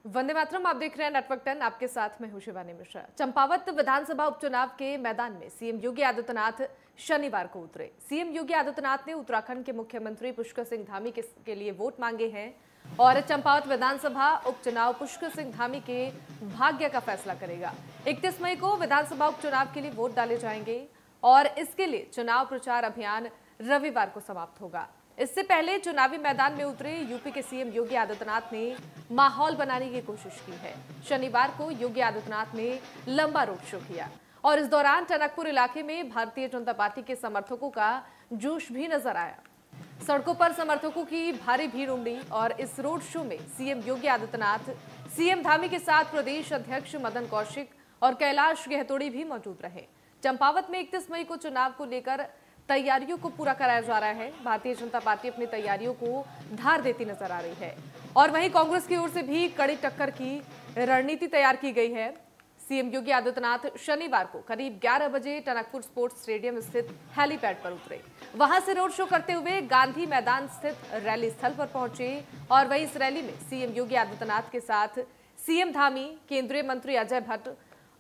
वंदे मातरम। आप देख रहे हैं नेटवर्क 10। आपके साथ में हूं शिवानी मिश्रा। चंपावत विधानसभा उपचुनाव के मैदान में सीएम योगी आदित्यनाथ शनिवार को उतरे। सीएम योगी आदित्यनाथ ने उत्तराखंड के मुख्यमंत्री पुष्कर सिंह धामी के लिए वोट मांगे हैं और चंपावत विधानसभा उपचुनाव पुष्कर सिंह धामी के भाग्य का फैसला करेगा। 31 मई को विधानसभा उपचुनाव के लिए वोट डाले जाएंगे और इसके लिए चुनाव प्रचार अभियान रविवार को समाप्त होगा। इससे पहले चुनावी मैदान में उतरे यूपी के सीएम योगी आदित्यनाथ ने माहौल बनाने की कोशिश की है। शनिवार को योगी आदित्यनाथ ने लंबा रोड शो किया और इस दौरान टनकपुर इलाके में भारतीय जनता पार्टी के समर्थकों का जोश भी नजर आया। सड़कों पर समर्थकों की भारी भीड़ उमड़ी और इस रोड शो में सीएम योगी आदित्यनाथ, सीएम धामी के साथ प्रदेश अध्यक्ष मदन कौशिक और कैलाश गहतोड़ी भी मौजूद रहे। चंपावत में 31 मई को चुनाव को लेकर तैयारियों को पूरा कराया जा रहा है। भारतीय जनता पार्टी अपनी तैयारियों को धार देती नजर आ रही है और वहीं कांग्रेस की ओर से भी कड़ी टक्कर की रणनीति तैयार की गई है। सीएम योगी आदित्यनाथ शनिवार को करीब 11 बजे टनकपुर स्पोर्ट्स स्टेडियम स्थित हेलीपैड पर उतरे। वहां से रोड शो करते हुए गांधी मैदान स्थित रैली स्थल पर पहुंचे और वहीं इस रैली में सीएम योगी आदित्यनाथ के साथ सीएम धामी, केंद्रीय मंत्री अजय भट्ट,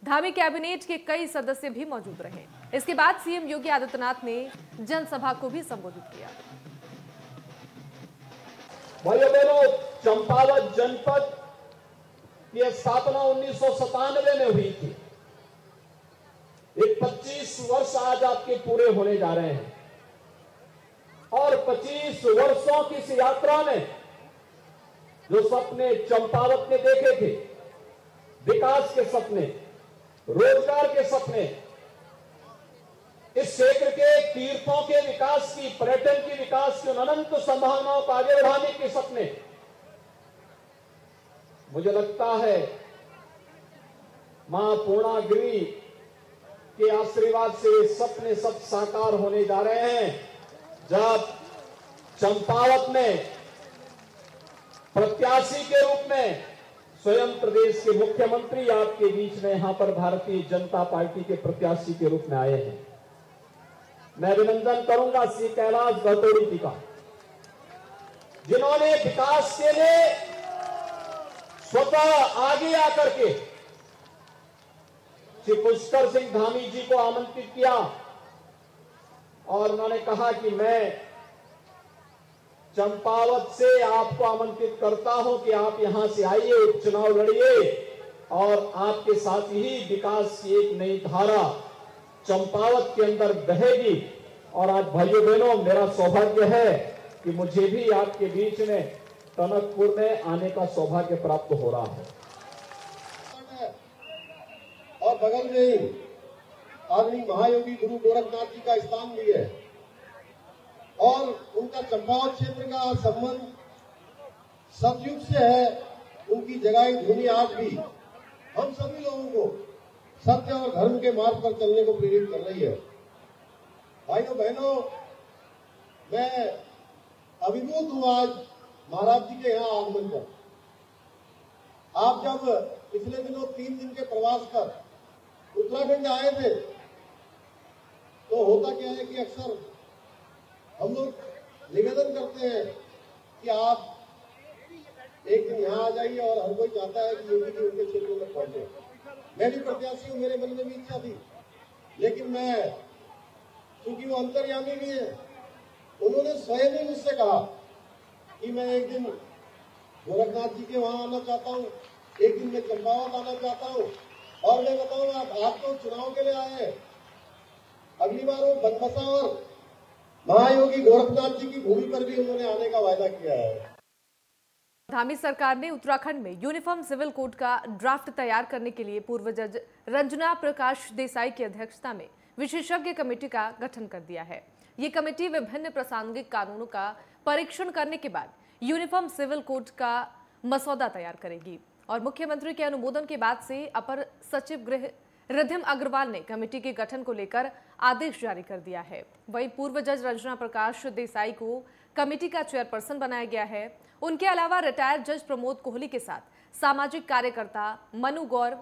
धामी कैबिनेट के कई सदस्य भी मौजूद रहे। इसके बाद सीएम योगी आदित्यनाथ ने जनसभा को भी संबोधित किया। भाइयों बहनों, चंपावत जनपद की स्थापना 1997 में हुई थी। ये 25 वर्ष आज आपके पूरे होने जा रहे हैं और 25 वर्षों की इस यात्रा में जो सपने चंपावत ने देखे थे, विकास के सपने, रोजगार के सपने, इस क्षेत्र के तीर्थों के विकास की, पर्यटन की विकास की अनंत संभावनाओं को आगे बढ़ाने के सपने, मुझे लगता है मां पूर्णागिरी के आशीर्वाद से सपने सब साकार होने जा रहे हैं। जब चंपावत में प्रत्याशी के रूप में स्वयं प्रदेश के मुख्यमंत्री आपके बीच में यहां पर भारतीय जनता पार्टी के प्रत्याशी के रूप में आए हैं, मैं अभिनंदन करूंगा श्री कैलाश गहतोड़ी जी का, जिन्होंने विकास के लिए स्वतः आगे आकर के श्री पुष्कर सिंह धामी जी को आमंत्रित किया और उन्होंने कहा कि मैं चंपावत से आपको आमंत्रित करता हूं कि आप यहां से आइए, चुनाव लड़िए और आपके साथ ही विकास की एक नई धारा चंपावत के अंदर बहेगी। और आज भाइयों बहनों, मेरा सौभाग्य है कि मुझे भी आपके बीच में टनकपुर में आने का सौभाग्य प्राप्त हो रहा है। और बगल में ही आदरणीय महायोगी गुरु गोरखनाथ जी का स्थान भी है और उनका चंपावत क्षेत्र का संबंध सतयुग से है। उनकी जगाई धुनी आज भी हम सभी लोगों को सत्य और धर्म के मार्ग पर चलने को प्रेरित कर रही है। भाइयों बहनों, मैं अभिभूत हूं आज महाराज जी के यहाँ आगमन पर। आप जब पिछले दिनों 3 दिन के प्रवास पर उत्तराखंड आए थे तो होता क्या है कि अक्सर हम लोग निवेदन करते हैं कि आप एक दिन यहाँ आ जाइए और हर कोई चाहता है कि योगी जी उनके क्षेत्र में पहुंचे। मैं भी प्रत्याशी हूँ, मेरे मन में भी इच्छा थी, लेकिन मैं चूंकि वो अंतर्यामी भी है, उन्होंने स्वयं ही मुझसे कहा कि मैं एक दिन गोरखनाथ जी के वहां आना चाहता हूँ, एक दिन मैं चंपावत आना चाहता हूँ। और मैं बताऊँ, आप तो चुनाव के लिए आए हैं, अगली बार वो बनबसा और महायोगी गोरखनाथ जी की भूमि पर भी उन्होंने आने का वायदा किया है। धामी सरकार ने उत्तराखंड में यूनिफॉर्म सिविल कोड का ड्राफ्ट तैयार करने के लिए पूर्व जज रंजना प्रकाश देसाई की अध्यक्षता में विशेषज्ञ कमेटी का गठन कर दिया है। ये कमेटी विभिन्न प्रासंगिक कानूनों का परीक्षण करने के बाद यूनिफॉर्म सिविल कोड का मसौदा तैयार करेगी और मुख्यमंत्री के अनुमोदन के बाद से अपर सचिव गृह रिद्धिम अग्रवाल ने कमेटी के गठन को लेकर आदेश जारी कर दिया है। वहीं पूर्व जज रंजना प्रकाश देसाई को कमेटी का चेयरपर्सन बनाया गया है। उनके अलावा रिटायर्ड जज प्रमोद कोहली के साथ सामाजिक कार्यकर्ता मनु गौर,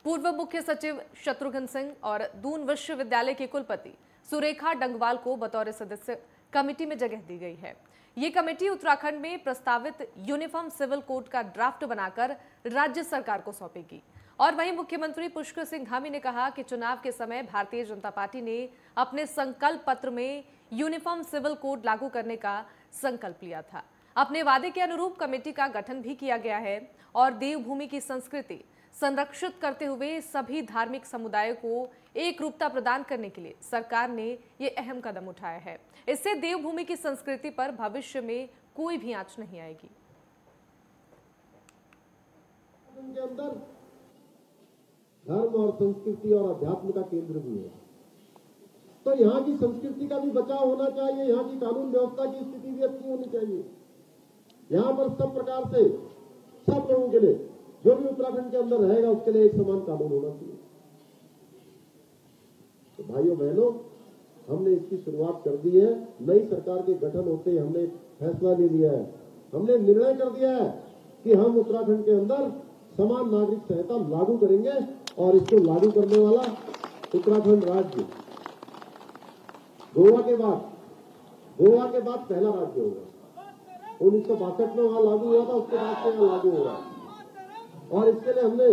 पूर्व मुख्य सचिव शत्रुघ्न सिंह और दून विश्वविद्यालय के कुलपति सुरेखा डंगवाल को बतौर सदस्य कमेटी में जगह दी गई है। ये कमेटी उत्तराखंड में प्रस्तावित यूनिफॉर्म सिविल कोड का ड्राफ्ट बनाकर राज्य सरकार को सौंपेगी। और वहीं मुख्यमंत्री पुष्कर सिंह धामी ने कहा कि चुनाव के समय भारतीय जनता पार्टी ने अपने संकल्प पत्र में यूनिफॉर्म सिविल कोड लागू करने का संकल्प लिया था। अपने वादे के अनुरूप कमेटी का गठन भी किया गया है और देवभूमि की संस्कृति संरक्षित करते हुए सभी धार्मिक समुदायों को एक रूपता प्रदान करने के लिए सरकार ने ये अहम कदम उठाया है। इससे देवभूमि की संस्कृति पर भविष्य में कोई भी आंच नहीं आएगी। उनके अंदर धर्म और संस्कृति और अध्यात्म का केंद्र भी है, तो यहाँ की संस्कृति का भी बचाव होना चाहिए, यहाँ की कानून व्यवस्था की स्थिति भी अच्छी होनी चाहिए। यहाँ पर सब प्रकार से सब लोगों के लिए, जो भी उत्तराखंड के अंदर रहेगा उसके लिए एक समान कानून होना चाहिए। तो भाइयों बहनों, हमने इसकी शुरुआत कर दी है। नई सरकार के गठन होते ही हमने फैसला ले लिया है, हमने निर्णय कर दिया है कि हम उत्तराखंड के अंदर समान नागरिक संहिता लागू करेंगे और इसको लागू करने वाला उत्तराखंड राज्य गोवा के बाद पहला राज्य होगा। 1962 में वहां लागू हुआ था, उसके बाद से यहाँ लागू होगा और इसके लिए हमने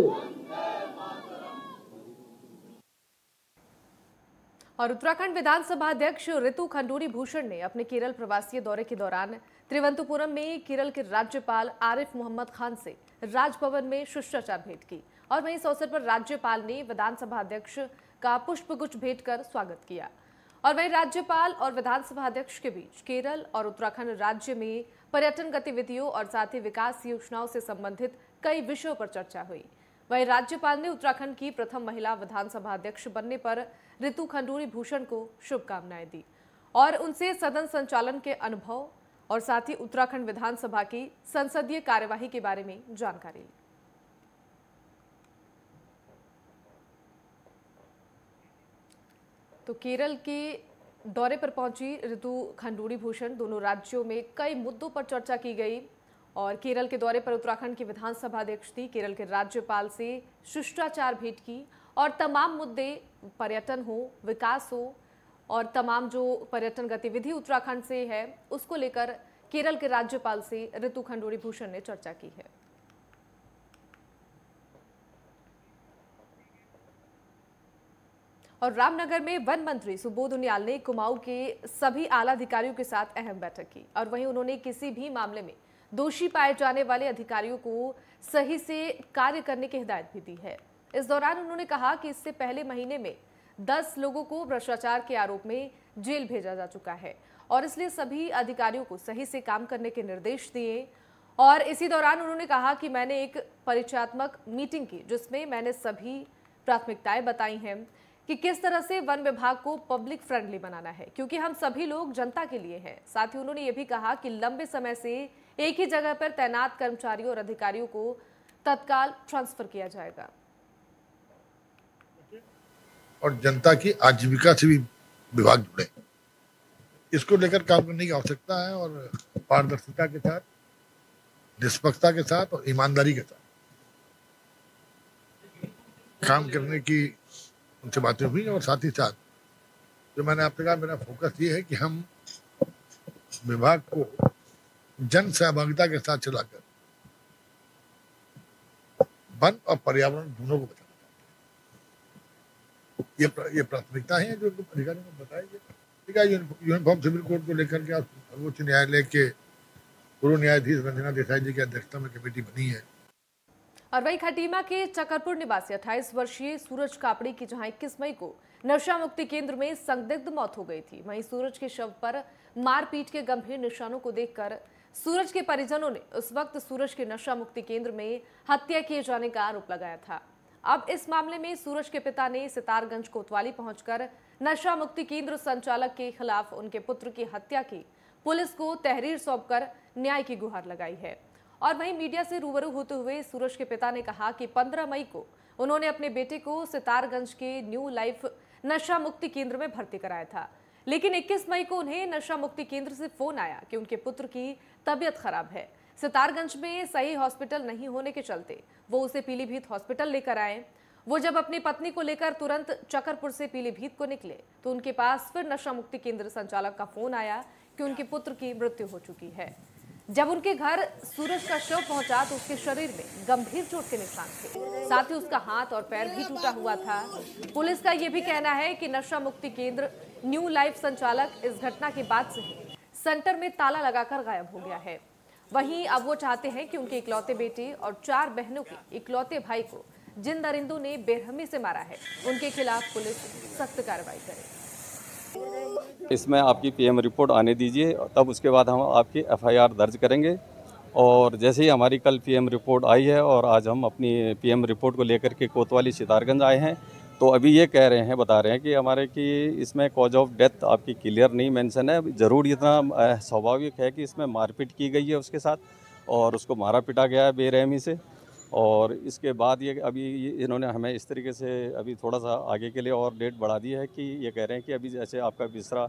और उत्तराखंड विधानसभा अध्यक्ष ऋतु खंडूरी भूषण ने अपने केरल प्रवासीय दौरे के दौरान तिरुवनंतपुरम में केरल के राज्यपाल आरिफ मोहम्मद खान से राजभवन में शिष्टाचार भेंट की। और वहीं इस अवसर पर राज्यपाल ने विधानसभा अध्यक्ष का पुष्पगुच्छ भेंट कर स्वागत किया। और वहीं राज्यपाल और विधानसभा अध्यक्ष के बीच केरल और उत्तराखंड राज्य में पर्यटन गतिविधियों और साथ ही विकास योजनाओं से संबंधित कई विषयों पर चर्चा हुई। वहीं राज्यपाल ने उत्तराखंड की प्रथम महिला विधानसभा अध्यक्ष बनने पर ऋतु खंडूरी भूषण को शुभकामनाएं दी और उनसे सदन संचालन के अनुभव और साथ ही उत्तराखंड विधानसभा की संसदीय कार्यवाही के बारे में जानकारी ली। तो केरल के दौरे पर पहुंची ऋतु खंडूरी भूषण, दोनों राज्यों में कई मुद्दों पर चर्चा की गई और केरल के दौरे पर उत्तराखंड की विधानसभा अध्यक्ष थी, केरल के राज्यपाल से शिष्टाचार भेंट की और तमाम मुद्दे, पर्यटन हो, विकास हो और तमाम जो पर्यटन गतिविधि उत्तराखंड से है उसको लेकर केरल के राज्यपाल से ऋतु खंडूरी भूषण ने चर्चा की है। और रामनगर में वन मंत्री सुबोध उनियाल ने कुमाऊं के सभी आला अधिकारियों के साथ अहम बैठक की और वहीं उन्होंने किसी भी मामले में दोषी पाए जाने वाले अधिकारियों को सही से कार्य करने की हिदायत भी दी है। इस दौरान उन्होंने कहा कि इससे पहले महीने में 10 लोगों को भ्रष्टाचार के आरोप में जेल भेजा जा चुका है और इसलिए सभी अधिकारियों को सही से काम करने के निर्देश दिए। और इसी दौरान उन्होंने कहा कि मैंने एक परिचयात्मक मीटिंग की जिसमें मैंने सभी प्राथमिकताएं बताई हैं कि किस तरह से वन विभाग को पब्लिक फ्रेंडली बनाना है, क्योंकि हम सभी लोग जनता के लिए हैं। साथ ही उन्होंने ये भी कहा कि लंबे समय से एक ही जगह पर तैनात कर्मचारियों और अधिकारियों को तत्काल ट्रांसफर किया जाएगा और जनता की आजीविका से भी विभाग जुड़े, इसको लेकर काम करने की आवश्यकता है और पारदर्शिता के साथ, निष्पक्षता के साथ और ईमानदारी के साथ काम करने की उनसे बातें हुई। और साथ ही साथ जो मैंने आपसे कहा, मेरा फोकस ये है कि हम विभाग को जन सहभागिता के साथ चलाकर वन और पर्यावरण दोनों को बचाना चाहते हैं। ये प्राथमिकता है जो अधिकारियों को बताई गई। ठीक है, यूनिफॉर्म सिविल कोड को लेकर के सर्वोच्च न्यायालय के पूर्व न्यायाधीश रंजना देसाई जी की अध्यक्षता में कमेटी बनी है। और वही खटीमा के चकरपुर निवासी 28 वर्षीय सूरज कापड़ी की जहां 21 मई को नशा मुक्ति केंद्र में संदिग्ध मौत हो गई थी, वहीं सूरज के शव पर मारपीट के गंभीर निशानों को देखकर सूरज के परिजनों ने उस वक्त सूरज के नशा मुक्ति केंद्र में हत्या किए जाने का आरोप लगाया था। अब इस मामले में सूरज के पिता ने सितारगंज कोतवाली पहुंचकर नशा मुक्ति केंद्र संचालक के खिलाफ उनके पुत्र की हत्या की पुलिस को तहरीर सौंपकर न्याय की गुहार लगाई है। और वहीं मीडिया से रूबरू होते हुए सूरज के पिता ने कहा कि 15 मई को उन्होंने अपने बेटे को सितारगंज के न्यू लाइफ नशा मुक्ति केंद्र में भर्ती कराया था, लेकिन 21 मई को उन्हें नशा मुक्ति केंद्र से फोन आया कि उनके पुत्र की तबीयत खराब है। सितारगंज में सही हॉस्पिटल नहीं होने के चलते वो उसे पीलीभीत हॉस्पिटल लेकर आए। वो जब अपनी पत्नी को लेकर तुरंत चकरपुर से पीलीभीत को निकले तो उनके पास फिर नशा मुक्ति केंद्र संचालक का फोन आया कि उनके पुत्र की मृत्यु हो चुकी है। जब उनके घर सूरज का शव पहुंचा तो उसके शरीर में गंभीर चोट के निशान थे, साथ ही उसका हाथ और पैर भी टूटा हुआ था। पुलिस का यह भी कहना है कि नशा मुक्ति केंद्र न्यू लाइफ संचालक इस घटना के बाद से ही सेंटर में ताला लगाकर गायब हो गया है। वहीं अब वो चाहते हैं कि उनके इकलौते बेटे और 4 बहनों के इकलौते भाई को जिन दरिंदों ने बेरहमी से मारा है, उनके खिलाफ पुलिस सख्त कार्रवाई करे। इसमें आपकी पीएम रिपोर्ट आने दीजिए, तब उसके बाद हम आपकी एफआईआर दर्ज करेंगे। और जैसे ही हमारी कल पीएम रिपोर्ट आई है और आज हम अपनी पीएम रिपोर्ट को लेकर के कोतवाली सितारगंज आए हैं, तो अभी ये बता रहे हैं कि हमारे कि इसमें कॉज ऑफ डेथ आपकी क्लियर नहीं मेंशन है। ज़रूर इतना स्वाभाविक है कि इसमें मारपीट की गई है उसके साथ और उसको मारा पीटा गया है बेरहमी से। और इसके बाद ये अभी इन्होंने हमें इस तरीके से अभी थोड़ा सा आगे के लिए और डेट बढ़ा दी है कि ये कह रहे हैं कि अभी जैसे आपका दूसरा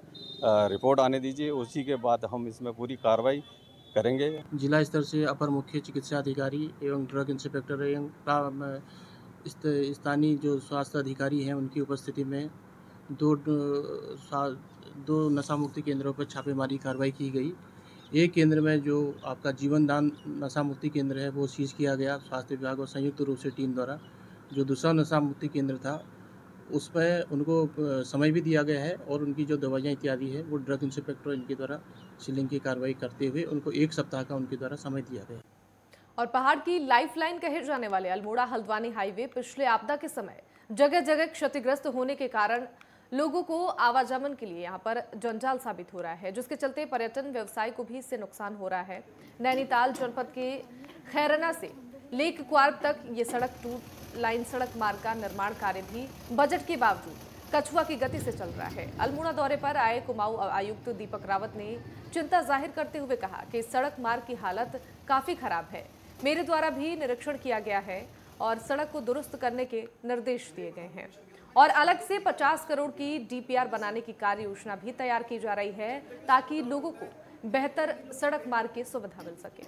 रिपोर्ट आने दीजिए, उसी के बाद हम इसमें पूरी कार्रवाई करेंगे। जिला स्तर से अपर मुख्य चिकित्सा अधिकारी एवं ड्रग इंस्पेक्टर एवं स्थानीय जो स्वास्थ्य अधिकारी हैं उनकी उपस्थिति में दो नशा मुक्ति केंद्रों पर छापेमारी कार्रवाई की गई। एक केंद्र में जो आपका जीवन दान नशा मुक्ति केंद्र है वो सीज किया गया स्वास्थ्य विभाग और संयुक्त रूप से टीम द्वारा। जो दूसरा नशा मुक्ति केंद्र था उस पर उनको समय भी दिया गया है और उनकी जो दवाइयाँ इत्यादि है वो ड्रग इंस्पेक्टर इनके द्वारा सीलिंग की कार्रवाई करते हुए उनको 1 सप्ताह का उनके द्वारा समय दिया गया। और पहाड़ की लाइफलाइन कहे जाने वाले अल्मोड़ा हल्द्वानी हाईवे पिछले आपदा के समय जगह जगह क्षतिग्रस्त होने के कारण लोगों को आवागमन के लिए यहां पर जंजाल साबित हो रहा है, जिसके चलते पर्यटन व्यवसाय को भी इससे नुकसान हो रहा है। नैनीताल जनपद के खैरना से लेक क्वार्ब तक ये सड़क 2 लाइन सड़क मार्ग का निर्माण कार्य भी बजट के बावजूद कछुआ की गति से चल रहा है। अल्मोड़ा दौरे पर आए कुमाऊं आयुक्त दीपक रावत ने चिंता जाहिर करते हुए कहा कि सड़क मार्ग की हालत काफी खराब है। मेरे द्वारा भी निरीक्षण किया गया है और सड़क को दुरुस्त करने के निर्देश दिए गए हैं और अलग से 50 करोड़ की डीपीआर बनाने की कार्य योजना भी तैयार की जा रही है ताकि लोगों को बेहतर सड़क मार्ग की सुविधा मिल सके।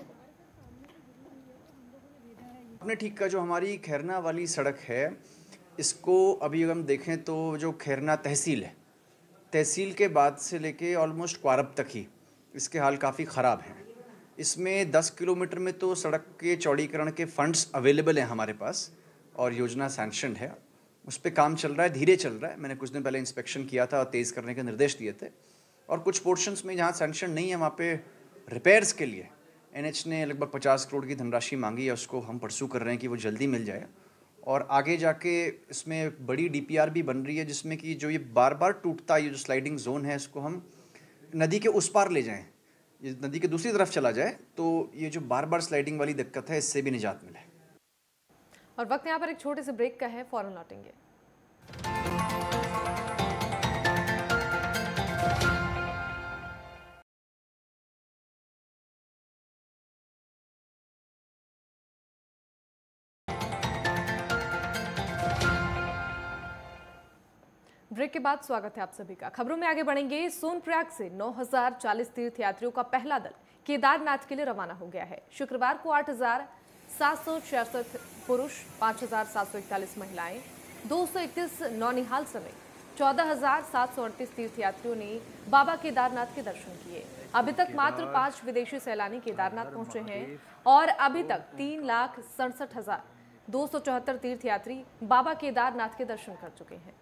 अपने ठीक का जो हमारी खैरना वाली सड़क है, इसको अभी अगर हम देखें तो जो खैरना तहसील है, तहसील के बाद से लेके ऑलमोस्ट क्वारब तक ही इसके हाल काफ़ी ख़राब हैं। इसमें 10 किलोमीटर में तो सड़क के चौड़ीकरण के फंड्स अवेलेबल हैं हमारे पास और योजना सैंक्शनड है, उस पर काम चल रहा है, धीरे चल रहा है। मैंने कुछ दिन पहले इंस्पेक्शन किया था और तेज़ करने के निर्देश दिए थे। और कुछ पोर्शंस में जहाँ सैंक्शन नहीं है वहाँ पे रिपेयर्स के लिए एनएच ने लगभग 50 करोड़ की धनराशि मांगी है, उसको हम परसू कर रहे हैं कि वो जल्दी मिल जाए। और आगे जाके इसमें बड़ी डीपीआर भी बन रही है जिसमें कि जो ये बार बार टूटता ये जो स्लाइडिंग जोन है इसको हम नदी के उस पार ले जाएँ, ये नदी के दूसरी तरफ चला जाए तो ये जो बार बार स्लाइडिंग वाली दिक्कत है इससे भी निजात मिले। और वक्त यहाँ पर एक छोटे से ब्रेक का है, फौरन लौटेंगे। ब्रेक के बाद स्वागत है आप सभी का। खबरों में आगे बढ़ेंगे। सोनप्रयाग से 9040 तीर्थयात्रियों का पहला दल केदारनाथ के लिए रवाना हो गया है। शुक्रवार को 8766 पुरुष, 5741 महिलाएं, 231 नौनिहाल समेत 14738 तीर्थयात्रियों ने बाबा केदारनाथ के दर्शन किए। अभी तक मात्र 5 विदेशी सैलानी केदारनाथ पहुंचे हैं और अभी तक 3,67,274 तीर्थयात्री बाबा केदारनाथ के दर्शन कर चुके हैं।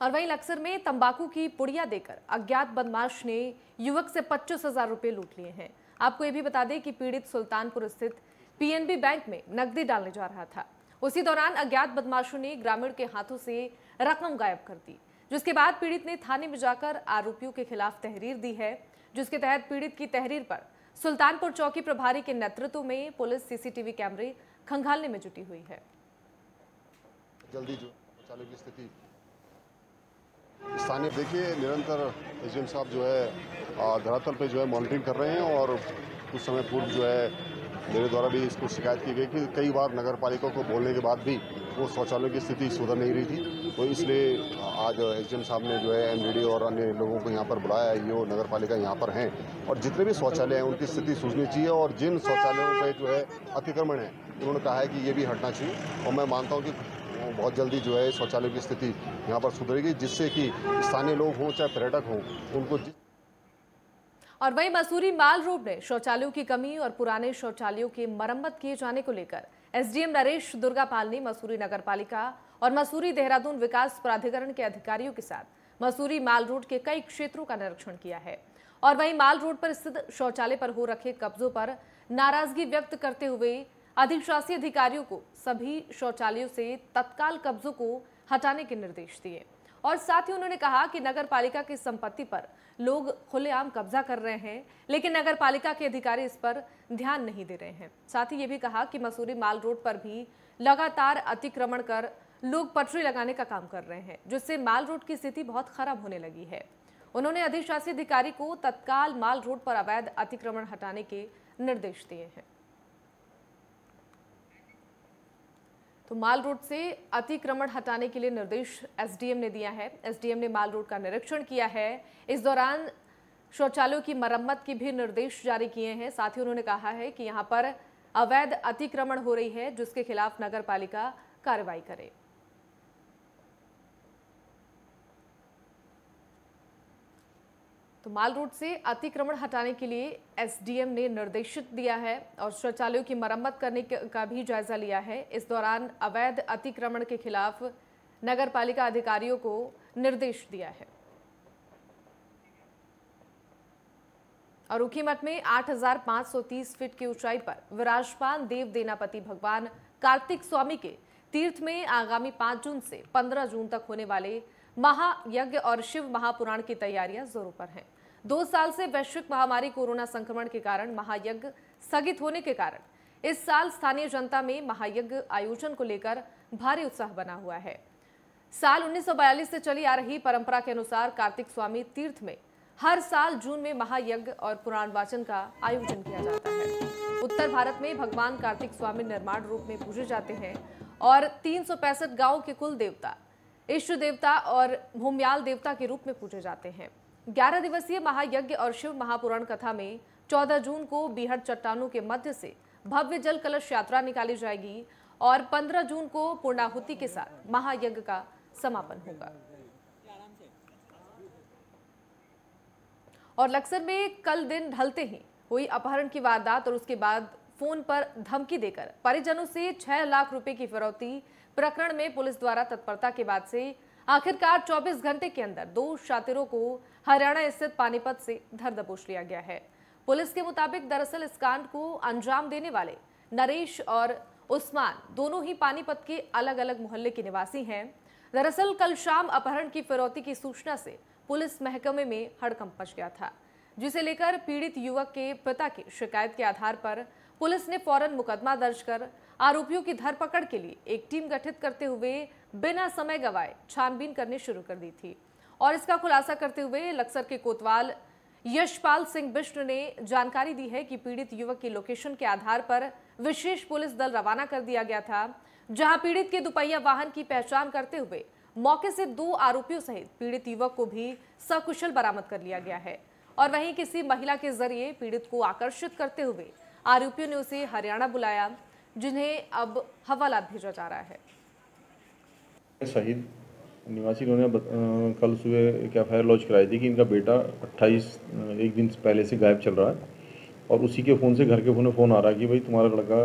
और वहीं लक्सर में तंबाकू की पुड़िया देकर अज्ञात बदमाश ने युवक से 25,000 रुपए लूट लिए हैं। आपको यह भी बता दें कि पीड़ित सुल्तानपुर स्थित पीएनबी बैंक में नकदी डालने जा रहा था। उसी दौरान अज्ञात बदमाशों ने ग्रामीण के हाथों से रकम गायब कर दी, जिसके बाद पीड़ित ने थाने में जाकर आरोपियों के खिलाफ तहरीर दी है, जिसके तहत पीड़ित की तहरीर पर सुल्तानपुर चौकी प्रभारी के नेतृत्व में पुलिस सीसीटीवी कैमरे खंगालने में जुटी हुई है। जल्दी जो चालू की स्थिति स्थानीय देखिए निरंतर एसडीएम साहब जो है धरातल पे जो है मॉनिटरिंग कर रहे हैं और कुछ समय पूर्व जो है मेरे द्वारा भी इसको शिकायत की गई कि कई बार नगर पालिका को बोलने के बाद भी वो शौचालयों की स्थिति सुधर नहीं रही थी। तो इसलिए आज एसडीएम साहब ने जो है एमडीडी और अन्य लोगों को यहाँ पर बुलाया है। ये नगर पालिका यहाँ पर हैं और जितने भी शौचालय हैं उनकी स्थिति सूझनी चाहिए और जिन शौचालयों पर जो है अतिक्रमण है उन्होंने कहा है कि ये भी हटना चाहिए। और मैं मानता हूँ कि बहुत जल्दी जो है शौचालय की स्थिति यहाँ पर सुधरेगी, जिससे कि स्थानीय लोग हों चाहे पर्यटक हों उनको। और वहीं मसूरी माल रोड में शौचालयों की कमी और पुराने शौचालयों की मरम्मत किए जाने को लेकर एसडीएम नरेश दुर्गापाल ने मसूरी नगर पालिका और मसूरी देहरादून विकास प्राधिकरण के अधिकारियों के साथ मसूरी माल रोड के कई क्षेत्रों का निरीक्षण किया है। और वहीं माल रोड पर स्थित शौचालय पर हो रखे कब्जों पर नाराजगी व्यक्त करते हुए अधिशासी अधिकारियों को सभी शौचालयों से तत्काल कब्जों को हटाने के निर्देश दिए। और साथ ही उन्होंने कहा कि नगर पालिका की संपत्ति पर लोग खुलेआम कब्जा कर रहे हैं, लेकिन नगर पालिका के अधिकारी इस पर ध्यान नहीं दे रहे हैं। साथ ही ये भी कहा कि मसूरी माल रोड पर भी लगातार अतिक्रमण कर लोग पटरी लगाने का काम कर रहे हैं, जिससे माल रोड की स्थिति बहुत खराब होने लगी है। उन्होंने अधिशासी अधिकारी को तत्काल माल रोड पर अवैध अतिक्रमण हटाने के निर्देश दिए हैं। तो माल रोड से अतिक्रमण हटाने के लिए निर्देश एसडीएम ने दिया है। एसडीएम ने माल रोड का निरीक्षण किया है। इस दौरान शौचालयों की मरम्मत के भी निर्देश जारी किए हैं। साथ ही उन्होंने कहा है कि यहां पर अवैध अतिक्रमण हो रही है, जिसके खिलाफ नगर पालिका कार्रवाई करे। तो माल रोड से अतिक्रमण हटाने के लिए एसडीएम ने निर्देशित दिया है और शौचालयों की मरम्मत करने का भी जायजा लिया है। इस दौरान अवैध अतिक्रमण के खिलाफ नगर पालिका अधिकारियों को निर्देश दिया है। और ऊखीमठ में 8,530 फीट की ऊंचाई पर विराजमान देव देनापति भगवान कार्तिक स्वामी के तीर्थ में आगामी 5 जून से 15 जून तक होने वाले महायज्ञ और शिव महापुराण की तैयारियां जोरों पर हैं। 2 साल से वैश्विक महामारी कोरोना संक्रमण के कारण महायज्ञ स्थगित होने के कारण इस साल स्थानीय जनता में महायज्ञ आयोजन को लेकर भारी उत्साह बना हुआ है। साल 1942 से चली आ रही परंपरा के अनुसार कार्तिक स्वामी तीर्थ में हर साल जून में महायज्ञ और पुराण वाचन का आयोजन किया जाता है। उत्तर भारत में भगवान कार्तिक स्वामी निर्माण रूप में पूजे जाते हैं और 365 गांवों के कुल देवता, इष्ट देवता और भूम्याल देवता के रूप में पूजे जाते हैं। 11 दिवसीय महायज्ञ और शिव महापुराण कथा में 14 जून को बीहड़ चट्टानों के मध्य से भव्य जल कलश यात्रा निकाली जाएगी और 15 जून को पूर्णाहुति के साथ महायज्ञ का समापन होगा। और लक्सर में कल दिन ढलते ही हुई अपहरण की वारदात और उसके बाद फोन पर धमकी देकर परिजनों से 6 लाख रुपए की फिरौती प्रकरण में पुलिस द्वारा तत्परता के बाद से आखिरकार 24 घंटे के अंदर 2 शातिरों को हरियाणा स्थित पानीपत से धर दबोच लिया गया है। पुलिस के मुताबिक दरअसल इस कांड को अंजाम देने वाले नरेश और उस्मान दोनों ही पानीपत के अलग अलग मोहल्ले के निवासी हैं। दरअसल कल शाम अपहरण की फिरौती की सूचना से पुलिस महकमे में हड़कंप मच गया था, जिसे लेकर पीड़ित युवक के पिता की शिकायत के आधार पर पुलिस ने फौरन मुकदमा दर्ज कर आरोपियों की धरपकड़ के लिए एक टीम गठित करते हुए बिना समय गवाए छानबीन करनी शुरू कर दी थी। और इसका खुलासा करते हुए लक्सर के कोतवाल यशपाल सिंह बिष्ट ने जानकारी दी है कि पीड़ित युवक की लोकेशन के आधार पर विशेष पुलिस दल रवाना कर दिया गया था, जहां पीड़ित के दुपहिया वाहन की पहचान करते हुए मौके से 2 आरोपियों सहित पीड़ित युवक को भी सकुशल बरामद कर लिया गया है। और वहीं किसी महिला के जरिए पीड़ित को आकर्षित करते हुए आरोपियों ने उसे हरियाणा बुलाया, जिन्हें अब हवाला भेजा जा रहा है। शहीद निवासी ने कल सुबह एक एफआईआर लॉन्च कराई थी कि इनका बेटा 28 एक दिन पहले से गायब चल रहा है और उसी के फ़ोन से घर के फ़ोन आ रहा है कि भाई तुम्हारा लड़का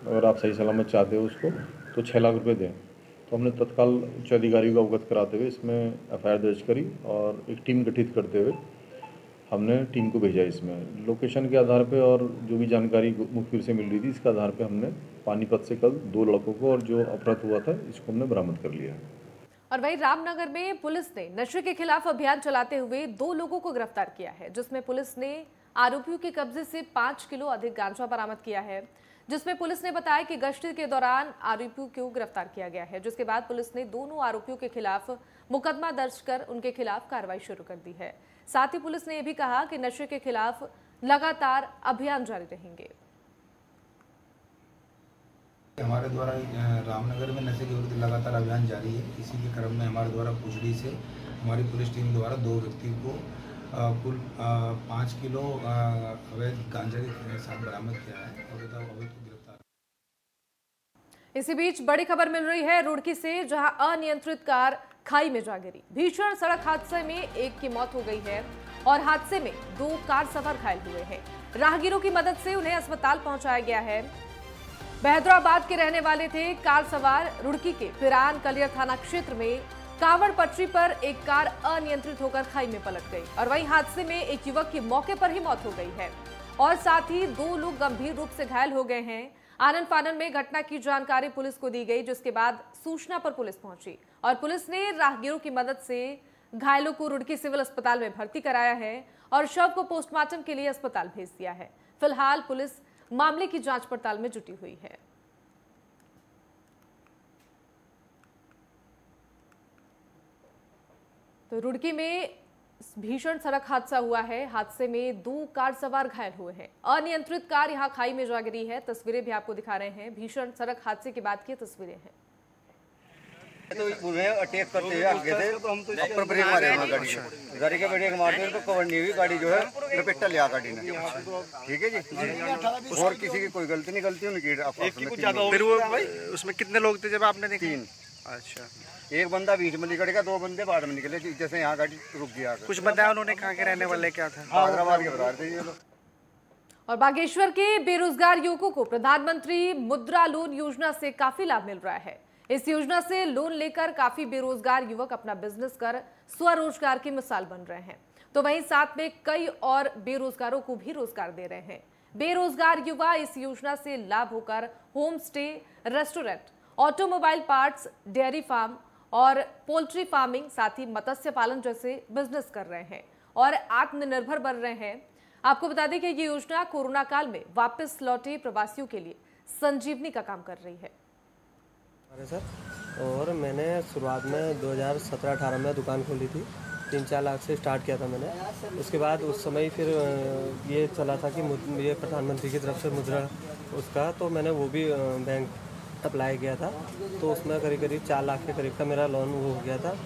अगर आप सही सलामत चाहते हो उसको तो 6 लाख रुपए दें। तो हमने तत्काल उच्च अधिकारियों को अवगत कराते हुए इसमें एफआईआर दर्ज करी और एक टीम गठित करते हुए हमने टीम को भेजा। इसमें लोकेशन के आधार पे और जो भी जानकारी मुखबिर से मिल रही थी, इसके आधार पे हमने पानीपत से कल 2 लड़कों को और जो अपहृत हुआ था इसको हमने बरामद कर लिया। और वहीं रामनगर में पुलिस ने नशे के खिलाफ अभियान चलाते हुए 2 लोगों को गिरफ्तार किया है, जिसमें पुलिस ने आरोपियों के कब्जे से 5 किलो अधिक गांजा बरामद किया है, जिसमें पुलिस ने बताया कि गश्त के दौरान आरोपियों को गिरफ्तार किया गया है, जिसके बाद पुलिस ने दोनों आरोपियों के खिलाफ मुकदमा दर्ज कर उनके खिलाफ कार्रवाई शुरू कर दी है। साथ ही पुलिस ने यह भी कहा कि नशे के खिलाफ लगातार अभियान जारी रहेंगे। हमारे द्वारा रामनगर में नशे के विरुद्ध लगातार अभियान जारी है। इसी के क्रम में हमारे द्वारा पुछड़ी से हमारी पुलिस टीम द्वारा 2 व्यक्ति को कुल 5 किलो अवैध गांजा के साथ बरामद किया है और गिरफ्तार। इसी बीच बड़ी खबर मिल रही है रुड़की से, जहां अनियंत्रित कार खाई में जा गिरी। भीषण सड़क हादसे में एक की मौत हो गई है और हादसे में 2 कार सवार घायल हुए हैं। राहगीरों की मदद से उन्हें अस्पताल पहुंचाया गया है। बहदराबाद के रहने वाले थे कार सवार। रुड़की के पिरान कलियर थाना क्षेत्र में कावड़ पटरी पर एक कार अनियंत्रित होकर खाई में पलट गई और वहीं हादसे में एक युवक की मौके पर ही मौत हो गई है और साथ ही 2 लोग गंभीर रूप से घायल हो गए हैं। आनन फानन में घटना की जानकारी पुलिस को दी गई, जिसके बाद सूचना पर पुलिस पहुंची और पुलिस ने राहगीरों की मदद से घायलों को रुड़की सिविल अस्पताल में भर्ती कराया है और शव को पोस्टमार्टम के लिए अस्पताल भेज दिया है। फिलहाल पुलिस मामले की जांच पड़ताल में जुटी हुई है। तो रुड़की में भीषण सड़क हादसा हुआ है। हादसे में 2 कार सवार घायल हुए हैं। अनियंत्रित कार यहां खाई में जा गिरी है। तस्वीरें भी आपको दिखा रहे हैं। भीषण सड़क हादसे के बाद की तस्वीरें हैं। तो अटैक करते हुए आगे थे, अपर ब्रेक मारे गाड़ी के ब्रेक मारते तो कवर नहीं हुई, गाड़ी जो है लपेटा लिया गाड़ी ने। ठीक है जी, और किसी की कोई गलती नहीं, गलती उनकी। फिर वो भाई उसमें कितने लोग थे जब आपने देखा? 3। अच्छा, एक बंदा बीच में निकल गया, 2 बंदे बाद में निकले, जैसे यहाँ गाड़ी रुक गया। कुछ बताया उन्होंने कहाँ के रहने वाले क्या था? हैदराबाद के बता रहे थे ये लोग। और बागेश्वर के बेरोजगार युवकों को प्रधानमंत्री मुद्रा लोन योजना से काफी लाभ मिल रहा है। इस योजना से लोन लेकर काफी बेरोजगार युवक अपना बिजनेस कर स्वरोजगार की मिसाल बन रहे हैं। तो वहीं साथ में कई और बेरोजगारों को भी रोजगार दे रहे हैं। बेरोजगार युवा इस योजना से लाभ होकर home stay, restaurant, automobile parts, dairy farm और पोल्ट्री फार्मिंग, साथ ही मत्स्य पालन जैसे बिजनेस कर रहे हैं और आत्मनिर्भर बन रहे हैं। आपको बता दें कि ये योजना कोरोना काल में वापस लौटे प्रवासियों के लिए संजीवनी का काम कर रही है। अरे सर, और मैंने शुरुआत में 2017-18 में दुकान खोली थी। 3-4 लाख से स्टार्ट किया था मैंने। उसके बाद उस समय फिर ये चला था कि ये प्रधानमंत्री की तरफ से मुद्रा उसका, तो मैंने वो भी बैंक अप्लाई किया था। तो उसमें करीब 4 लाख के करीब का मेरा लोन वो हो गया था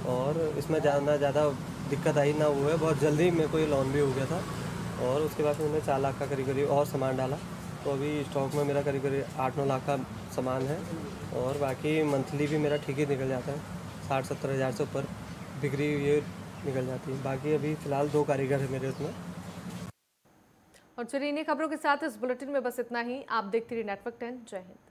और इसमें ज़्यादा दिक्कत आई ना हुआ है, बहुत जल्दी मेरे को ये लोन भी हो गया था। और उसके बाद मैंने 4 लाख का करीब और सामान डाला, तो अभी स्टॉक में मेरा करीब 8-9 लाख का सामान है और बाकी मंथली भी मेरा ठीक ही निकल जाता है। 60-70 हज़ार से ऊपर बिक्री ये निकल जाती है। बाकी अभी फ़िलहाल 2 कारीगर है मेरे उसमें। और चलिए इन्हीं खबरों के साथ इस बुलेटिन में बस इतना ही। आप देखते रहिए नेटवर्क 10। जय हिंद।